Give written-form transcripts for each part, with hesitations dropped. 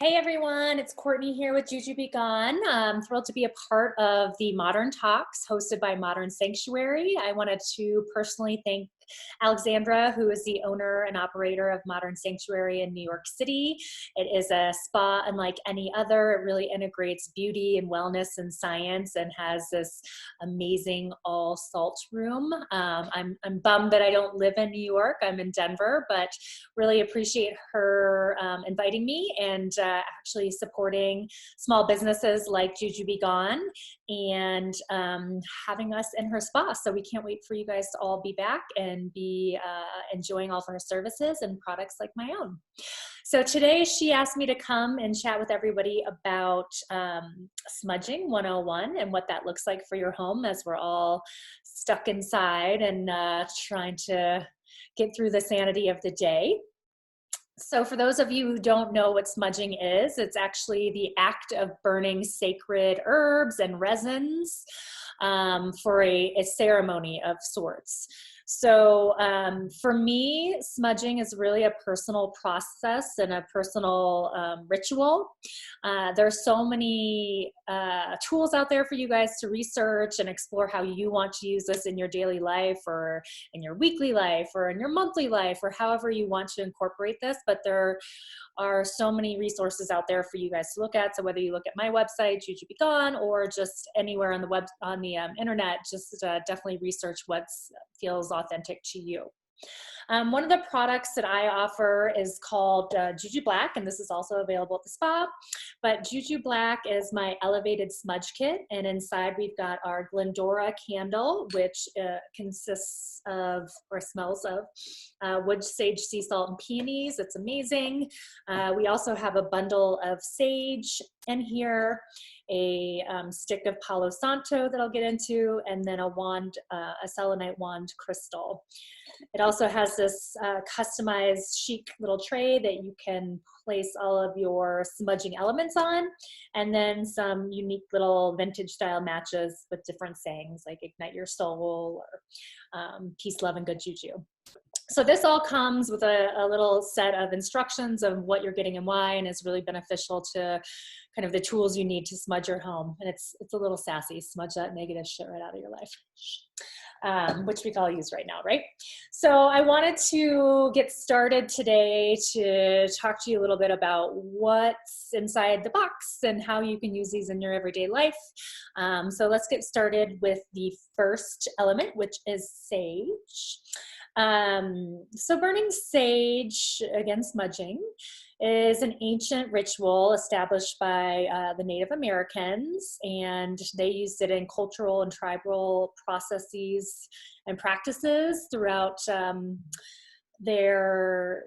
Hey everyone, it's Courtney here with Juju Be Gone. I'm thrilled to be a part of the Modern Talks hosted by Modern Sanctuary. I wanted to personally thank Alexandra, who is the owner and operator of Modern Sanctuary in New York City. It is a spa unlike any other. It really integrates beauty and wellness and science and has this amazing all salt room. I'm bummed that I don't live in New York. I'm in Denver, but really appreciate her inviting me and actually supporting small businesses like Juju Be Gone and having us in her spa. So we can't wait for you guys to all be back and be enjoying all of her services and products like my own. So today she asked me to come and chat with everybody about Smudging 101 and what that looks like for your home as we're all stuck inside and trying to get through the sanity of the day. So for those of you who don't know what smudging is, it's actually the act of burning sacred herbs and resins for a ceremony of sorts. So for me, smudging is really a personal process and a personal ritual. There's so many tools out there for you guys to research and explore how you want to use this in your daily life or in your weekly life or in your monthly life or however you want to incorporate this. But there are so many resources out there for you guys to look at. So whether you look at my website, Juju Be Gone, or just anywhere on the internet, just definitely research what feels authentic to you. One of the products that I offer is called Juju Black, and this is also available at the spa. But Juju Black is my elevated smudge kit, and inside we've got our Glendora candle, which consists of, or smells of, wood, sage, sea salt, and peonies. It's amazing. We also have a bundle of sage in here, a stick of palo santo that I'll get into, and then a wand, a selenite wand crystal. It also has this customized chic little tray that you can place all of your smudging elements on, and then some unique little vintage style matches with different sayings like ignite your soul or peace, love, and good juju. So this all comes with a little set of instructions of what you're getting and why, and is really beneficial to kind of the tools you need to smudge your home. And it's a little sassy, smudge that negative shit right out of your life, which we can all use right now, right? So I wanted to get started today to talk to you a little bit about what's inside the box and how you can use these in your everyday life. So let's get started with the first element, which is sage. So burning sage, again, smudging, is an ancient ritual established by the Native Americans, and they used it in cultural and tribal processes and practices throughout their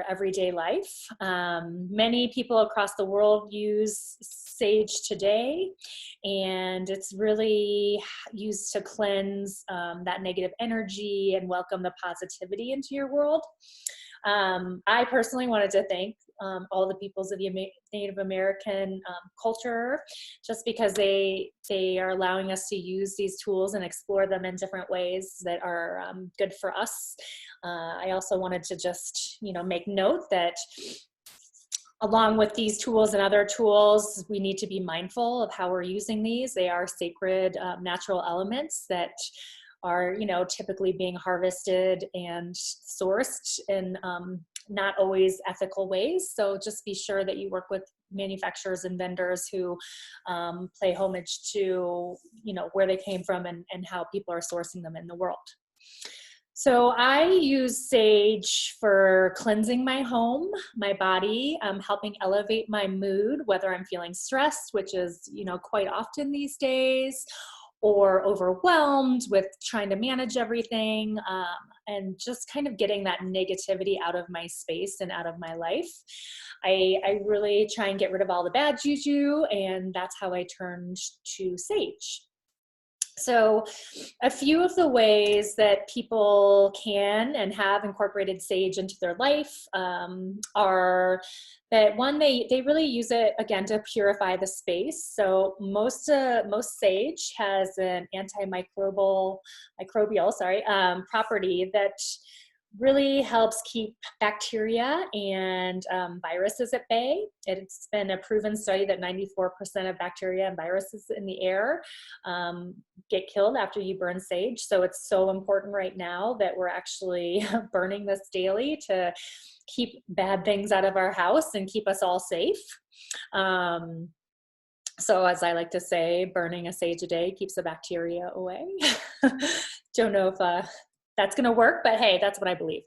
everyday life. Many people across the world use sage today, and it's really used to cleanse that negative energy and welcome the positivity into your world. I personally wanted to thank all the peoples of the Native American culture, just because they are allowing us to use these tools and explore them in different ways that are good for us. I also wanted to just, make note that along with these tools and other tools, we need to be mindful of how we're using these. They are sacred natural elements that are, typically being harvested and sourced in not always ethical ways. So just be sure that you work with manufacturers and vendors who pay homage to, where they came from and how people are sourcing them in the world. So I use sage for cleansing my home, my body, helping elevate my mood, whether I'm feeling stressed, which is, quite often these days, or overwhelmed with trying to manage everything, and just kind of getting that negativity out of my space and out of my life. I really try and get rid of all the bad juju, and that's how I turned to sage. So a few of the ways that people can and have incorporated sage into their life are that, one, they really use it, again, to purify the space. So most sage has an antimicrobial property that really helps keep bacteria and viruses at bay. It's been a proven study that 94% of bacteria and viruses in the air get killed after you burn sage. So it's so important right now that we're actually burning this daily to keep bad things out of our house and keep us all safe. So as I like to say, burning a sage a day keeps the bacteria away. Don't know if that's going to work, but hey, that's what I believe.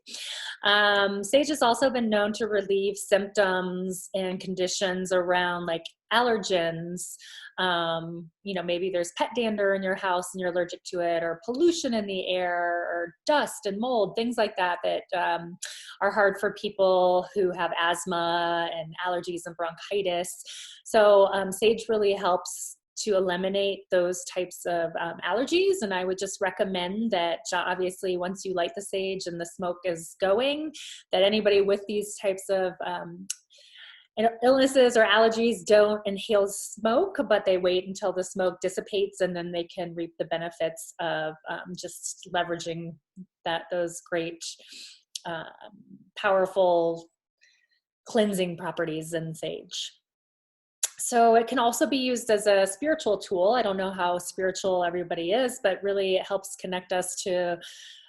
Sage has also been known to relieve symptoms and conditions around like allergens. You know, maybe there's pet dander in your house and you're allergic to it, or pollution in the air, or dust and mold, things like that that are hard for people who have asthma and allergies and bronchitis. So sage really helps to eliminate those types of allergies. And I would just recommend that obviously once you light the sage and the smoke is going, that anybody with these types of illnesses or allergies don't inhale smoke, but they wait until the smoke dissipates, and then they can reap the benefits of just leveraging those great powerful cleansing properties in sage. So it can also be used as a spiritual tool. I don't know how spiritual everybody is, but really it helps connect us to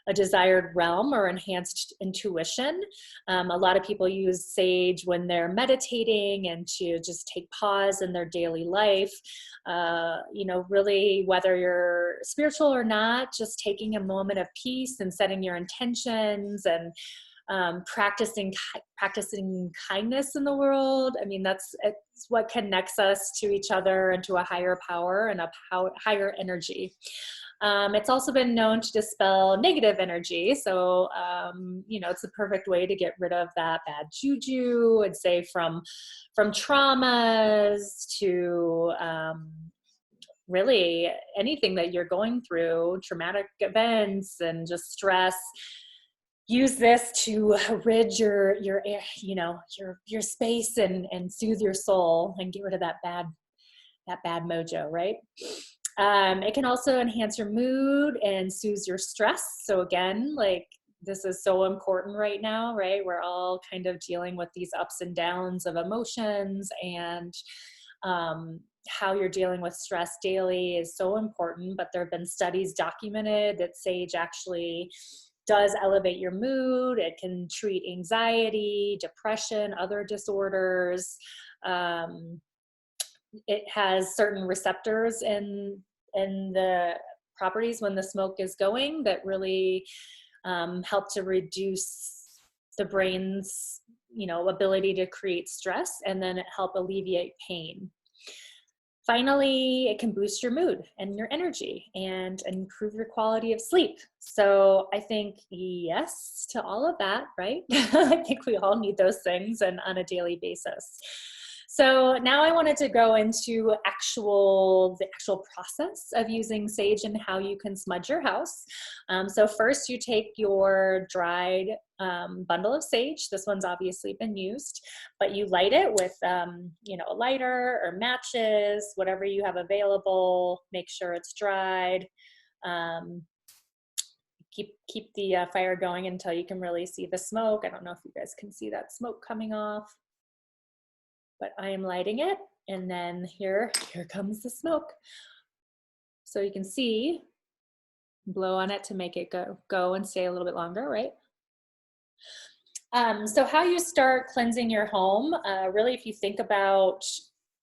a desired realm or enhanced intuition. A lot of people use sage when they're meditating and to just take pause in their daily life. You know, really, whether you're spiritual or not, just taking a moment of peace and setting your intentions and practicing kindness in the world. I mean, it's what connects us to each other and to a higher power and a higher energy. It's also been known to dispel negative energy. So, you know, it's the perfect way to get rid of that bad juju, I'd say from traumas to really anything that you're going through, traumatic events and just stress. Use this to rid your you know, your space and soothe your soul and get rid of that bad mojo, right? It can also enhance your mood and soothe your stress. So again, like this is so important right now, right? We're all kind of dealing with these ups and downs of emotions, and how you're dealing with stress daily is so important. But there have been studies documented that sage actually does elevate your mood. It can treat anxiety, depression, other disorders. It has certain receptors in the properties when the smoke is going that really help to reduce the brain's, you know, ability to create stress, and then it help alleviate pain. Finally, it can boost your mood and your energy and improve your quality of sleep. So I think yes to all of that, right? I think we all need those things and on a daily basis. So now I wanted to go into the actual process of using sage and how you can smudge your house. So first you take your dried bundle of sage. This one's obviously been used, but you light it with you know, a lighter or matches, whatever you have available. Make sure it's dried. Keep the fire going until you can really see the smoke. I don't know if you guys can see that smoke coming off, but I am lighting it, and then here comes the smoke. So you can see, blow on it to make it go and stay a little bit longer, right? So how you start cleansing your home, really if you think about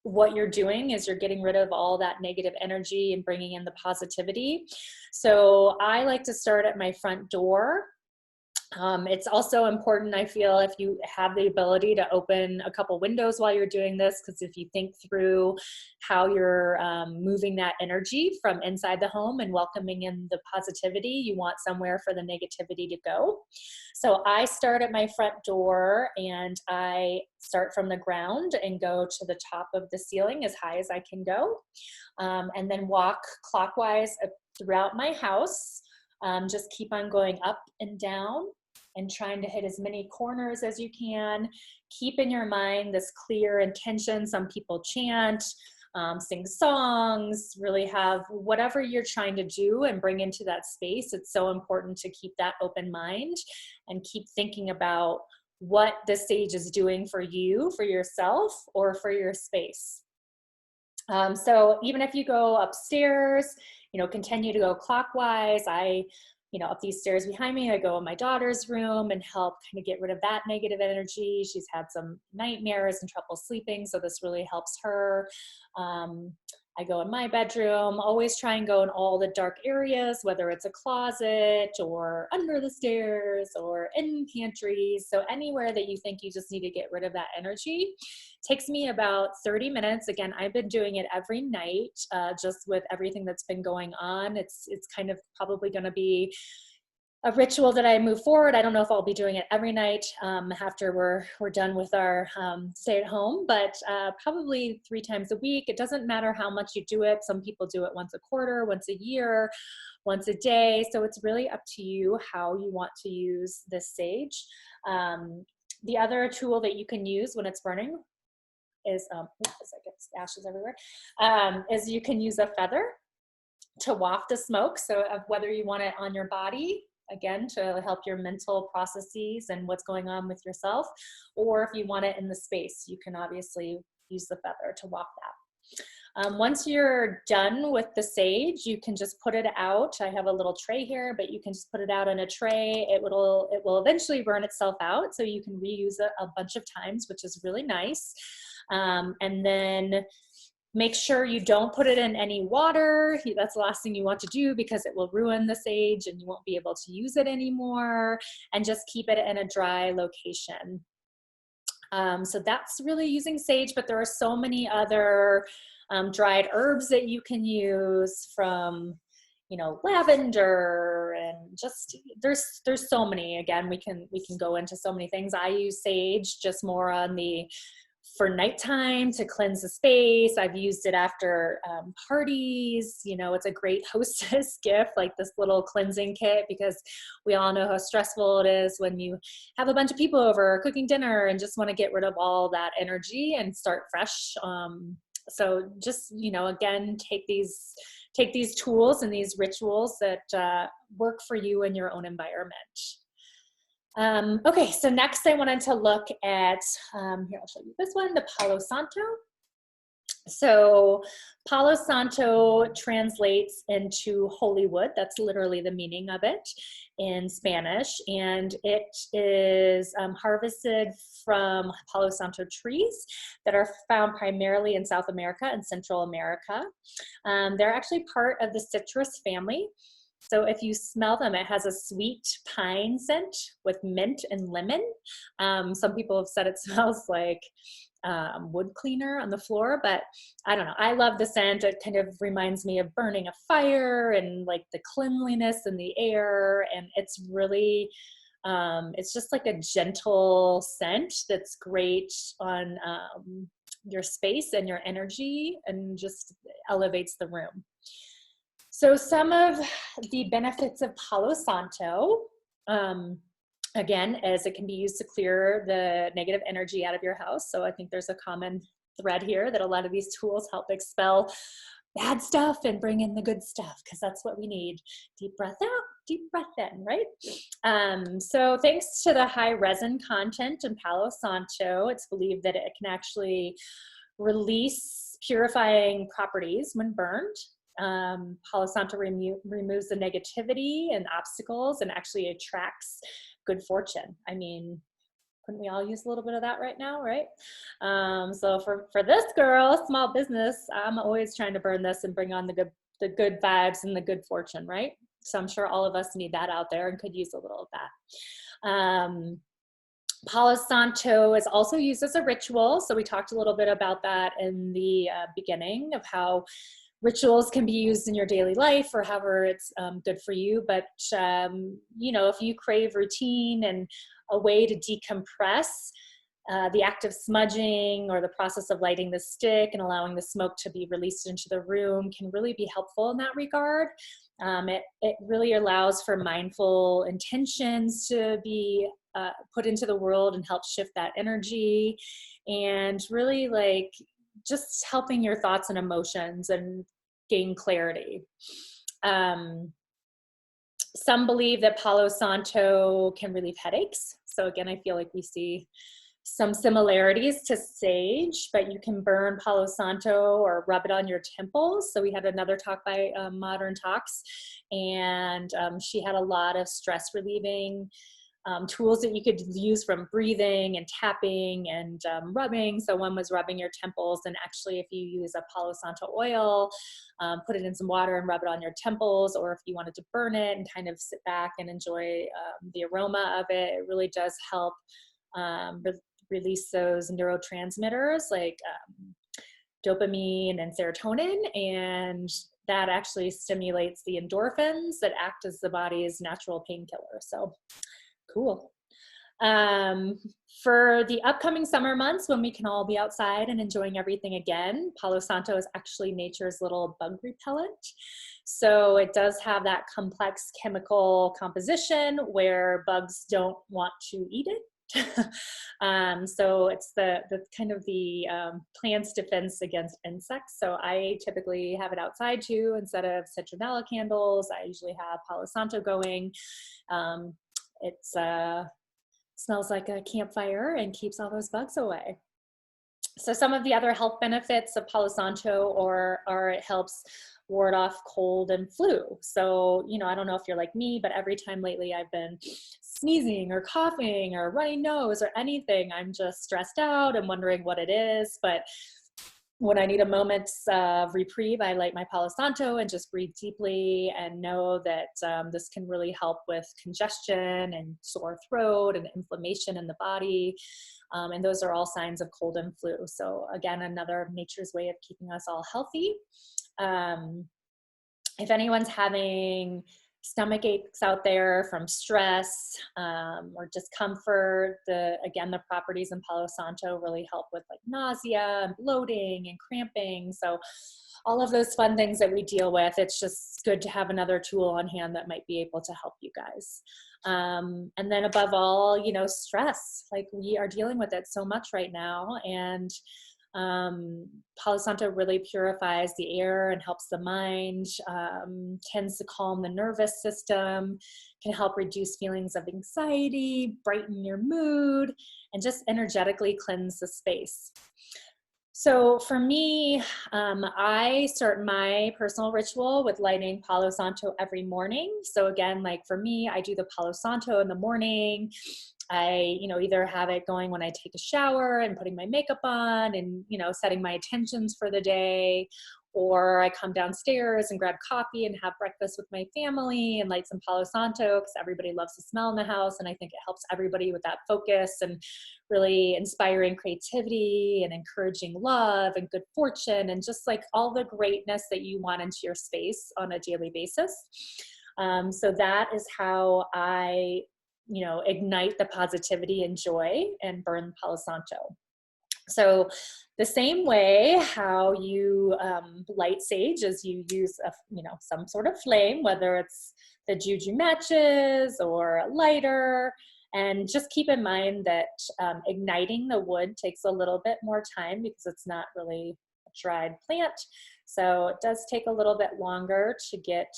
what you're doing is you're getting rid of all that negative energy and bringing in the positivity. So I like to start at my front door. It's also important, I feel, if you have the ability to open a couple windows while you're doing this, because if you think through how you're moving that energy from inside the home and welcoming in the positivity, you want somewhere for the negativity to go. So I start at my front door, and I start from the ground and go to the top of the ceiling as high as I can go, and then walk clockwise throughout my house. Just keep on going up and down and trying to hit as many corners as you can. Keep in your mind this clear intention. Some people chant. sing songs, really have whatever you're trying to do and bring into that space. It's so important to keep that open mind and keep thinking about what the sage is doing for you, for yourself, or for your space. So even if you go upstairs, continue to go clockwise. Up these stairs behind me, I go in my daughter's room and help kind of get rid of that negative energy. She's had some nightmares and trouble sleeping, so this really helps her. I go in my bedroom, always try and go in all the dark areas, whether it's a closet or under the stairs or in pantries. So anywhere that you think you just need to get rid of that energy. Takes me about 30 minutes. Again, I've been doing it every night, just with everything that's been going on. It's kind of probably going to be a ritual that I move forward. I don't know if I'll be doing it every night after we're done with our stay at home, but probably 3 times a week. It doesn't matter how much you do it. Some people do it once a quarter, once a year, once a day. So it's really up to you how you want to use this sage. The other tool that you can use when it's burning is, I get ashes everywhere, is you can use a feather to waft the smoke. So whether you want it on your body, again, to help your mental processes and what's going on with yourself, or if you want it in the space, you can obviously use the feather to waft that. Once you're done with the sage, you can just put it out. I have a little tray here, but you can just put it out in a tray. It will eventually burn itself out, so you can reuse it a bunch of times, which is really nice. And then make sure you don't put it in any water. That's the last thing you want to do because it will ruin the sage and you won't be able to use it anymore. And just keep it in a dry location. So that's really using sage, but there are so many other dried herbs that you can use, from lavender, and just there's so many. Again, we can go into so many things. I use sage just more for nighttime to cleanse the space. I've used it after parties. It's a great hostess gift, like this little cleansing kit, because we all know how stressful it is when you have a bunch of people over cooking dinner and just want to get rid of all that energy and start fresh. So just, again, take these tools and these rituals that work for you in your own environment. Okay, so next I wanted to look at, here, I'll show you this one, the Palo Santo. So Palo Santo translates into holy wood. That's literally the meaning of it in Spanish. And it is harvested from Palo Santo trees that are found primarily in South America and Central America. They're actually part of the citrus family. So if you smell them, it has a sweet pine scent with mint and lemon. Some people have said it smells like wood cleaner on the floor, but I don't know. I love the scent. It kind of reminds me of burning a fire and like the cleanliness in the air. And it's really, it's just like a gentle scent that's great on your space and your energy, and just elevates the room. So some of the benefits of Palo Santo, again, is it can be used to clear the negative energy out of your house. So I think there's a common thread here that a lot of these tools help expel bad stuff and bring in the good stuff, because that's what we need. Deep breath out, deep breath in, right? So thanks to the high resin content in Palo Santo, it's believed that it can actually release purifying properties when burned. Palo Santo removes the negativity and obstacles and actually attracts good fortune. I mean, couldn't we all use a little bit of that right now, right? So for this girl, small business, I'm always trying to burn this and bring on the good vibes and the good fortune, right? So I'm sure all of us need that out there and could use a little of that. Palo Santo is also used as a ritual. So we talked a little bit about that in the beginning, of how rituals can be used in your daily life or however it's good for you. But, if you crave routine and a way to decompress, the act of smudging or the process of lighting the stick and allowing the smoke to be released into the room can really be helpful in that regard. It really allows for mindful intentions to be put into the world and help shift that energy, and really just helping your thoughts and emotions and gain clarity. Some believe that Palo Santo can relieve headaches. So again, I feel like we see some similarities to sage, but you can burn Palo Santo or rub it on your temples. So we had another talk by Modern Talks, and she had a lot of stress relieving tools that you could use, from breathing and tapping and rubbing. So one was rubbing your temples, and actually if you use a Palo Santo oil, put it in some water and rub it on your temples, or if you wanted to burn it and kind of sit back and enjoy the aroma of it, it really does help release those neurotransmitters like dopamine and serotonin, and that actually stimulates the endorphins that act as the body's natural painkiller. So cool. For the upcoming summer months, when we can all be outside and enjoying everything again, Palo Santo is actually nature's little bug repellent. So it does have that complex chemical composition where bugs don't want to eat it. So it's the kind of the plant's defense against insects. So I typically have it outside too. Instead of citronella candles, I usually have Palo Santo going. It's smells like a campfire and keeps all those bugs away. So some of the other health benefits of Palo Santo are it helps ward off cold and flu. So, you know, I don't know if you're like me, but every time lately I've been sneezing or coughing or runny nose or anything, I'm just stressed out and wondering what it is. But when I need a moment's reprieve, I light my Palo Santo and just breathe deeply and know that this can really help with congestion and sore throat and inflammation in the body. And those are all signs of cold and flu. So again, another nature's way of keeping us all healthy. If anyone's having stomach aches out there from stress or discomfort, the properties in Palo Santo really help with like nausea and bloating and cramping. So all of those fun things that we deal with, it's just good to have another tool on hand that might be able to help you guys. And then above all, you know, stress, like we are dealing with it so much right now. And Palo Santo really purifies the air and helps the mind, tends to calm the nervous system, can help reduce feelings of anxiety, brighten your mood, and just energetically cleanse the space. So for me, I start my personal ritual with lighting Palo Santo every morning. So again, like for me, I do the Palo Santo in the morning. I, you know, either have it going when I take a shower and putting my makeup on and, you know, setting my intentions for the day, or I come downstairs and grab coffee and have breakfast with my family and light some Palo Santo because everybody loves the smell in the house. And I think it helps everybody with that focus and really inspiring creativity and encouraging love and good fortune and just like all the greatness that you want into your space on a daily basis. So that is how I, you know, ignite the positivity and joy and burn Palo Santo. So the same way how you light sage is you use a, you know, some sort of flame, whether it's the juju matches or a lighter, and just keep in mind that igniting the wood takes a little bit more time because it's not really a dried plant. So it does take a little bit longer to get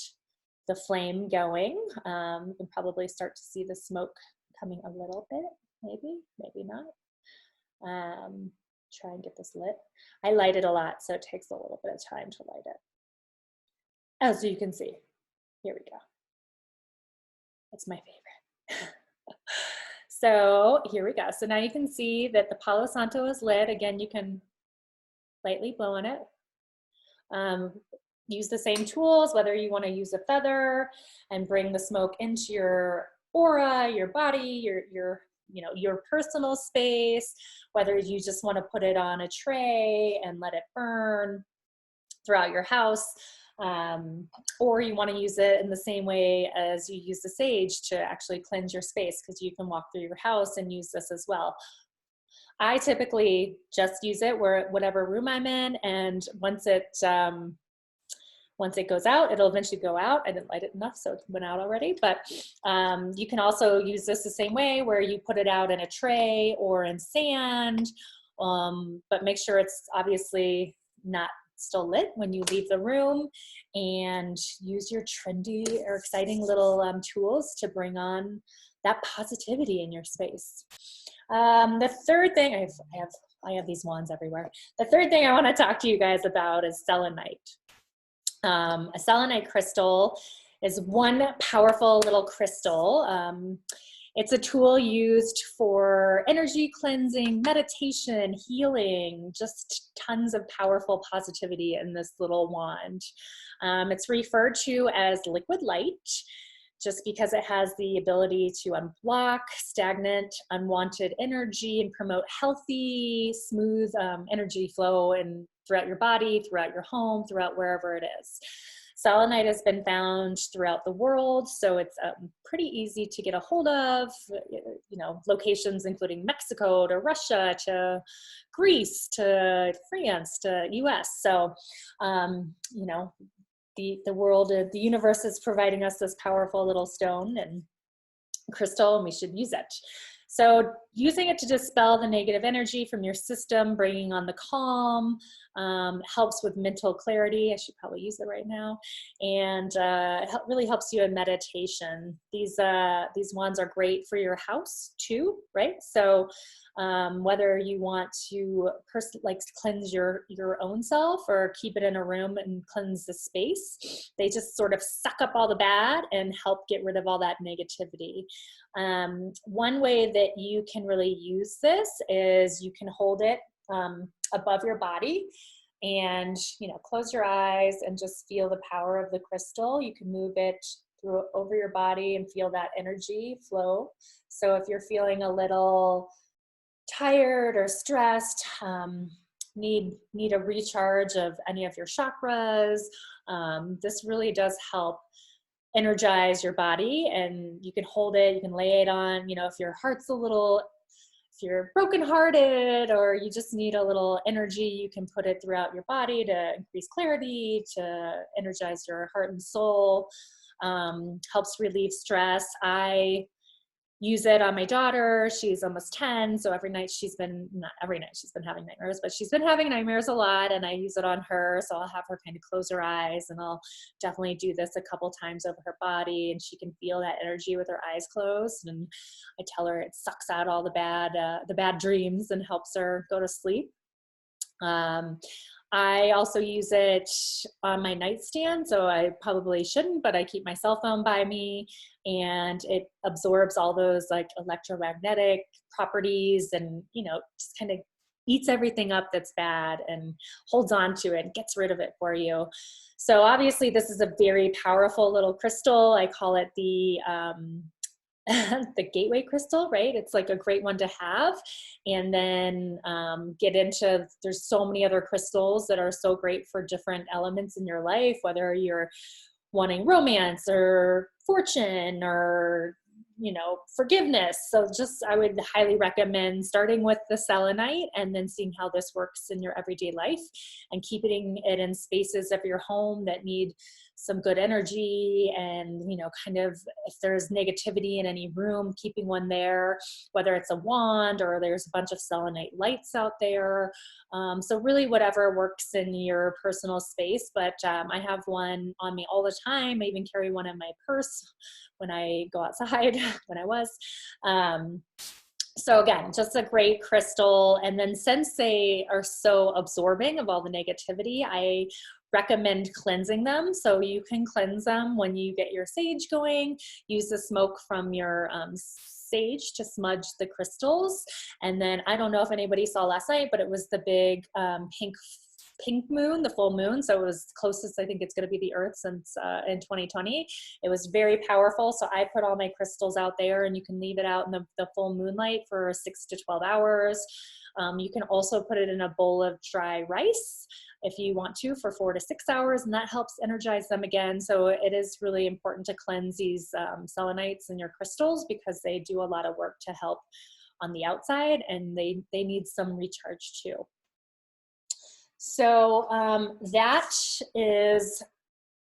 the flame going. You can probably start to see the smoke coming a little bit, maybe not. Try and get this lit. I light it a lot, so it takes a little bit of time to light it. As you can see, here we go. It's my favorite. So here we go. So now you can see that the Palo Santo is lit. Again, you can lightly blow on it. Use the same tools, whether you want to use a feather and bring the smoke into your aura, your body, your you know, your personal space, whether you just want to put it on a tray and let it burn throughout your house, or you want to use it in the same way as you use the sage to actually cleanse your space, because you can walk through your house and use this as well. I typically just use it whatever room I'm in, and once it goes out, it'll eventually go out. I didn't light it enough, so it went out already. But you can also use this the same way, where you put it out in a tray or in sand but make sure it's obviously not still lit when you leave the room, and use your trendy or exciting little tools to bring on that positivity in your space. The third thing, I have these wands everywhere. The third thing I want to talk to you guys about is selenite. A selenite crystal is one powerful little crystal. It's a tool used for energy cleansing, meditation, healing, just tons of powerful positivity in this little wand. It's referred to as liquid light, just because it has the ability to unblock stagnant, unwanted energy and promote healthy, smooth energy flow throughout your body, throughout your home, throughout wherever it is. Selenite has been found throughout the world, so it's pretty easy to get a hold of, locations including Mexico to Russia to Greece to France to US. So, the world, the universe is providing us this powerful little stone and crystal, and we should use it. So using it to dispel the negative energy from your system, bringing on the calm, helps with mental clarity. I should probably use it right now. And really helps you in meditation. These wands are great for your house too, right? So whether you want to cleanse your own self or keep it in a room and cleanse the space, they just sort of suck up all the bad and help get rid of all that negativity. One way that you can really use this is you can hold it above your body and, close your eyes and just feel the power of the crystal. You can move it over your body and feel that energy flow. So if you're feeling a little tired or stressed, need a recharge of any of your chakras, this really does help energize your body. And you can hold it, you can lay it on, if your heart's if you're brokenhearted or you just need a little energy, you can put it throughout your body to increase clarity, to energize your heart and soul. Helps relieve stress. I use it on my daughter. She's almost 10, so not every night she's been having nightmares, but she's been having nightmares a lot, and I use it on her. So I'll have her kind of close her eyes, and I'll definitely do this a couple times over her body, and she can feel that energy with her eyes closed. And I tell her it sucks out all the bad dreams and helps her go to sleep. I also use it on my nightstand, so I probably shouldn't, but I keep my cell phone by me, and it absorbs all those like electromagnetic properties and, just kind of eats everything up that's bad and holds on to it and gets rid of it for you. So obviously this is a very powerful little crystal. I call it the gateway crystal, right? It's like a great one to have. And then there's so many other crystals that are so great for different elements in your life, whether you're wanting romance or fortune or, forgiveness. So I would highly recommend starting with the selenite and then seeing how this works in your everyday life and keeping it in spaces of your home that need some good energy, and kind of if there's negativity in any room, keeping one there, whether it's a wand or there's a bunch of selenite lights out there. So really whatever works in your personal space, but I have one on me all the time. I even carry one in my purse when I go outside when I was. So again, just a great crystal. And then since they are so absorbing of all the negativity, I recommend cleansing them. So you can cleanse them when you get your sage going. Use the smoke from your sage to smudge the crystals. And then I don't know if anybody saw last night, but it was the big pink moon, the full moon. So it was closest, I think it's going to be the Earth since in 2020. It was very powerful. So I put all my crystals out there, and you can leave it out in the full moonlight for 6 to 12 hours. You can also put it in a bowl of dry rice if you want to for 4 to 6 hours, and that helps energize them again. So it is really important to cleanse these selenites and your crystals, because they do a lot of work to help on the outside, and they need some recharge too. So that is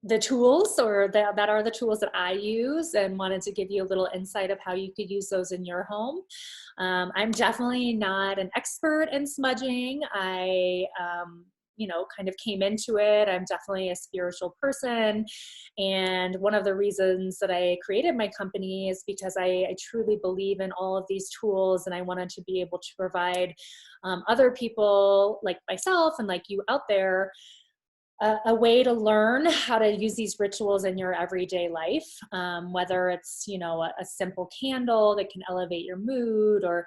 the tools, or that are the tools that I use, and wanted to give you a little insight of how you could use those in your home. I'm definitely not an expert in smudging. I, you know, kind of came into it. I'm definitely a spiritual person. And one of the reasons that I created my company is because I truly believe in all of these tools, and I wanted to be able to provide other people like myself and like you out there a way to learn how to use these rituals in your everyday life, whether it's, you know, a simple candle that can elevate your mood, or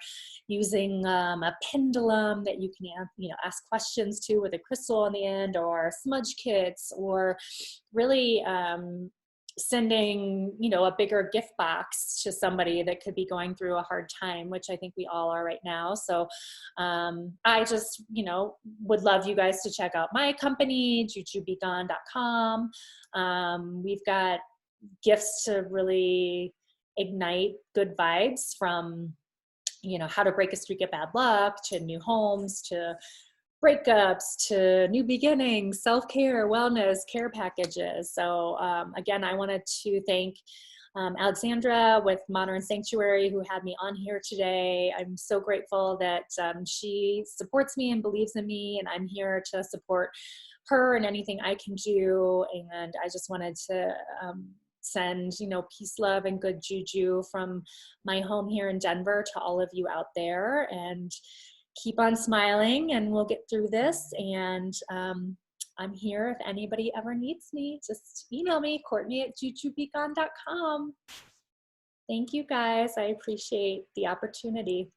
using a pendulum that you can, you know, ask questions to with a crystal on the end, or smudge kits, or really sending, you know, a bigger gift box to somebody that could be going through a hard time, which I think we all are right now. So I just, you know, would love you guys to check out my company, jujubegone.com. We've got gifts to really ignite good vibes, from, you know, how to break a streak of bad luck, to new homes, to breakups, to new beginnings, self-care, wellness, care packages. So again, I wanted to thank Alexandra with Modern Sanctuary, who had me on here today. I'm so grateful that she supports me and believes in me, and I'm here to support her and anything I can do. And I just wanted to send, you know, peace, love, and good juju from my home here in Denver to all of you out there. And keep on smiling, and we'll get through this. And I'm here if anybody ever needs me. Just email me, Courtney@jujubegone.com. Thank you guys. I appreciate the opportunity.